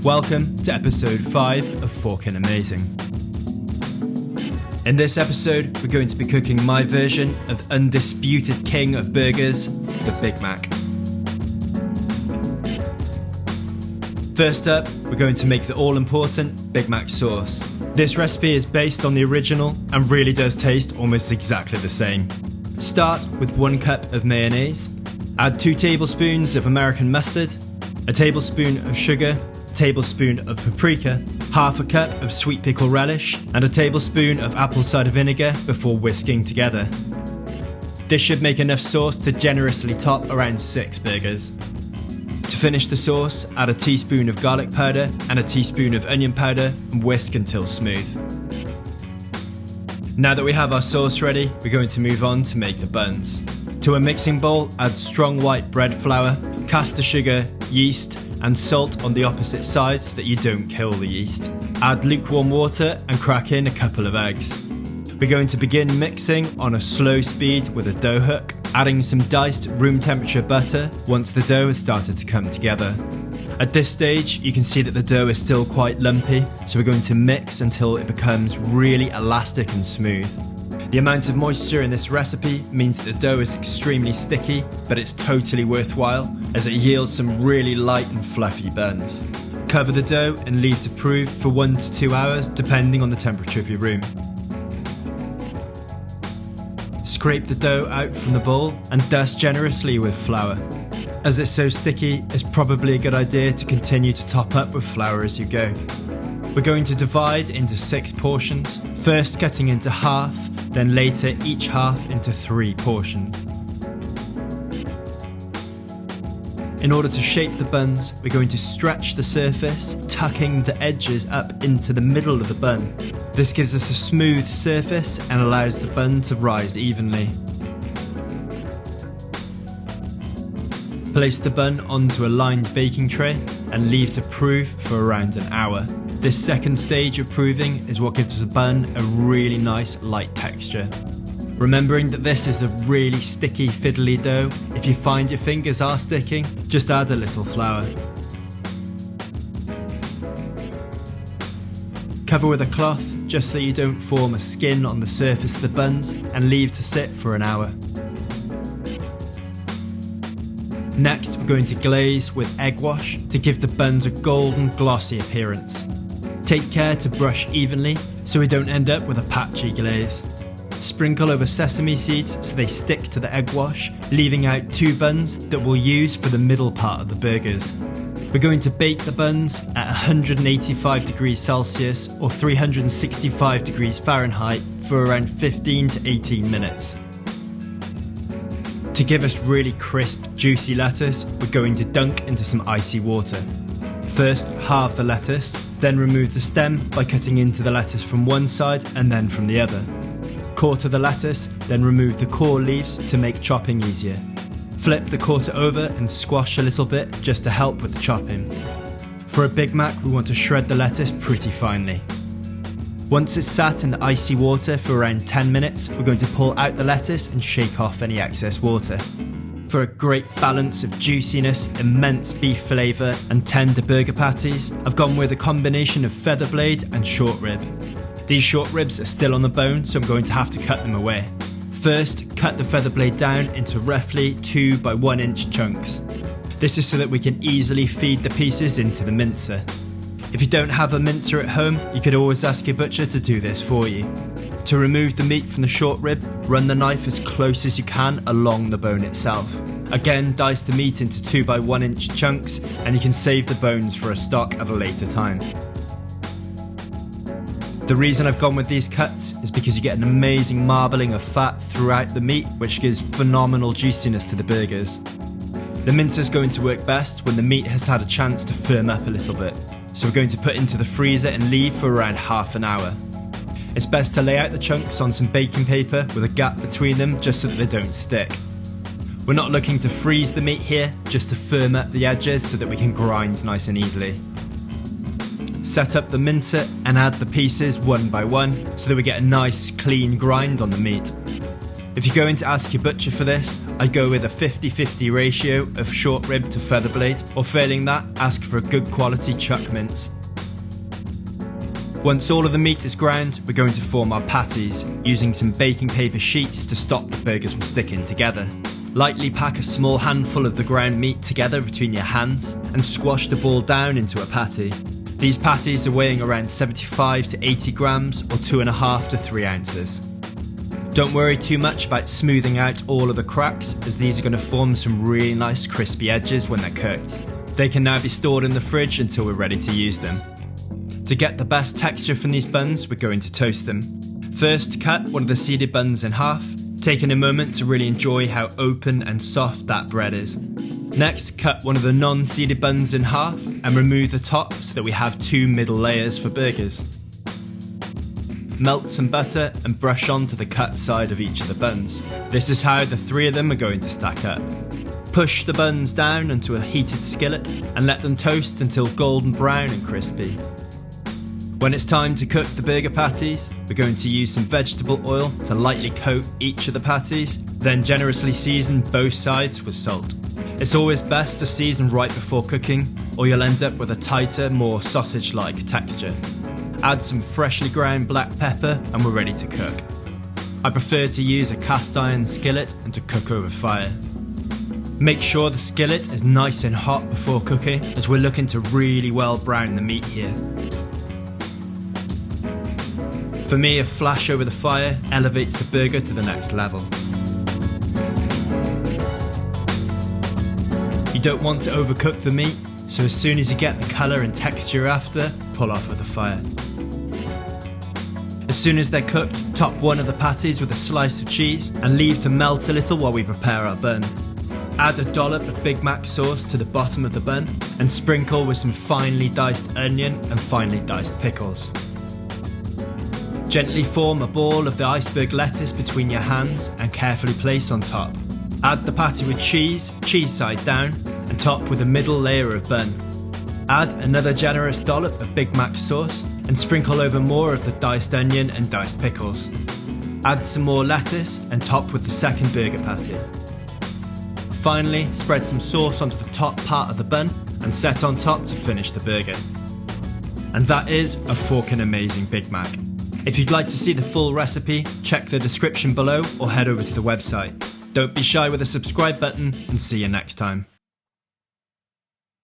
Welcome to episode 5 of Forkin' Amazing. In this episode, we're going to be cooking my version of undisputed king of burgers, the Big Mac. First up, we're going to make the all-important Big Mac sauce. This recipe is based on the original and really does taste almost exactly the same. Start with 1 cup of mayonnaise, add 2 tablespoons of American mustard, a tablespoon of sugar, a tablespoon of paprika, half a cup of sweet pickle relish, and a tablespoon of apple cider vinegar before whisking together. This should make enough sauce to generously top around 6 burgers. To finish the sauce, add a teaspoon of garlic powder and a teaspoon of onion powder and whisk until smooth. Now that we have our sauce ready, we're going to move on to make the buns. To a mixing bowl, add strong white bread flour, caster sugar, yeast, and salt on the opposite sides so that you don't kill the yeast. Add lukewarm water and crack in a couple of eggs. We're going to begin mixing on a slow speed with a dough hook, adding some diced room temperature butter once the dough has started to come together. At this stage, you can see that the dough is still quite lumpy, so we're going to mix until it becomes really elastic and smooth. The amount of moisture in this recipe means that the dough is extremely sticky, but it's totally worthwhile as it yields some really light and fluffy buns. Cover the dough and leave to prove for 1 to 2 hours depending on the temperature of your room. Scrape the dough out from the bowl and dust generously with flour. As it's so sticky, it's probably a good idea to continue to top up with flour as you go. We're going to divide into 6 portions, first cutting into half, then later each half into 3 portions. In order to shape the buns, we're going to stretch the surface, tucking the edges up into the middle of the bun. This gives us a smooth surface and allows the bun to rise evenly. Place the bun onto a lined baking tray and leave to prove for around an hour. This second stage of proving is what gives the bun a really nice light texture. Remembering that this is a really sticky fiddly dough, if you find your fingers are sticking, just add a little flour. Cover with a cloth just so you don't form a skin on the surface of the buns and leave to sit for an hour. Next, we're going to glaze with egg wash to give the buns a golden glossy appearance. Take care to brush evenly so we don't end up with a patchy glaze. Sprinkle over sesame seeds so they stick to the egg wash, leaving out 2 buns that we'll use for the middle part of the burgers. We're going to bake the buns at 185 degrees Celsius or 365 degrees Fahrenheit for around 15 to 18 minutes. To give us really crisp, juicy lettuce, we're going to dunk into some icy water. First, halve the lettuce, then remove the stem by cutting into the lettuce from one side and then from the other. Quarter the lettuce, then remove the core leaves to make chopping easier. Flip the quarter over and squash a little bit just to help with the chopping. For a Big Mac, we want to shred the lettuce pretty finely. Once it's sat in the icy water for around 10 minutes, we're going to pull out the lettuce and shake off any excess water. For a great balance of juiciness, immense beef flavour and tender burger patties, I've gone with a combination of feather blade and short rib. These short ribs are still on the bone, so I'm going to have to cut them away. First, cut the feather blade down into roughly 2 by 1 inch chunks. This is so that we can easily feed the pieces into the mincer. If you don't have a mincer at home, you could always ask your butcher to do this for you. To remove the meat from the short rib, run the knife as close as you can along the bone itself. Again, dice the meat into 2 by 1 inch chunks, and you can save the bones for a stock at a later time. The reason I've gone with these cuts is because you get an amazing marbling of fat throughout the meat, which gives phenomenal juiciness to the burgers. The mincer is going to work best when the meat has had a chance to firm up a little bit, so we're going to put into the freezer and leave for around half an hour. It's best to lay out the chunks on some baking paper with a gap between them just so that they don't stick. We're not looking to freeze the meat here, just to firm up the edges so that we can grind nice and easily. Set up the mincer and add the pieces one by one so that we get a nice clean grind on the meat. If you're going to ask your butcher for this, I'd go with a 50-50 ratio of short rib to feather blade, or failing that, ask for a good quality chuck mince. Once all of the meat is ground, we're going to form our patties, using some baking paper sheets to stop the burgers from sticking together. Lightly pack a small handful of the ground meat together between your hands and squash the ball down into a patty. These patties are weighing around 75 to 80 grams or 2.5 to 3 ounces. Don't worry too much about smoothing out all of the cracks, as these are going to form some really nice crispy edges when they're cooked. They can now be stored in the fridge until we're ready to use them. To get the best texture from these buns, we're going to toast them. First, cut one of the seeded buns in half, taking a moment to really enjoy how open and soft that bread is. Next, cut one of the non-seeded buns in half and remove the top so that we have 2 middle layers for burgers. Melt some butter and brush onto the cut side of each of the buns. This is how the 3 of them are going to stack up. Push the buns down onto a heated skillet and let them toast until golden brown and crispy. When it's time to cook the burger patties, we're going to use some vegetable oil to lightly coat each of the patties, then generously season both sides with salt. It's always best to season right before cooking, or you'll end up with a tighter, more sausage-like texture. Add some freshly ground black pepper and we're ready to cook. I prefer to use a cast iron skillet and to cook over fire. Make sure the skillet is nice and hot before cooking, as we're looking to really well brown the meat here. For me, a flash over the fire elevates the burger to the next level. You don't want to overcook the meat, so as soon as you get the colour and texture after, pull off of the fire. As soon as they're cooked, top one of the patties with a slice of cheese and leave to melt a little while we prepare our bun. Add a dollop of BigMac sauce to the bottom of the bun and sprinkle with some finely diced onion and finely diced pickles. Gently form a ball of the iceberg lettuce between your hands and carefully place on top. Add the patty with cheese side down, and top with a middle layer of bun. Add another generous dollop of BigMac sauce and sprinkle over more of the diced onion and diced pickles. Add some more lettuce and top with the second burger patty. Finally, spread some sauce onto the top part of the bun and set on top to finish the burger. And that is a forking amazing Big Mac. If you'd like to see the full recipe, check the description below or head over to the website. Don't be shy with the subscribe button, and see you next time.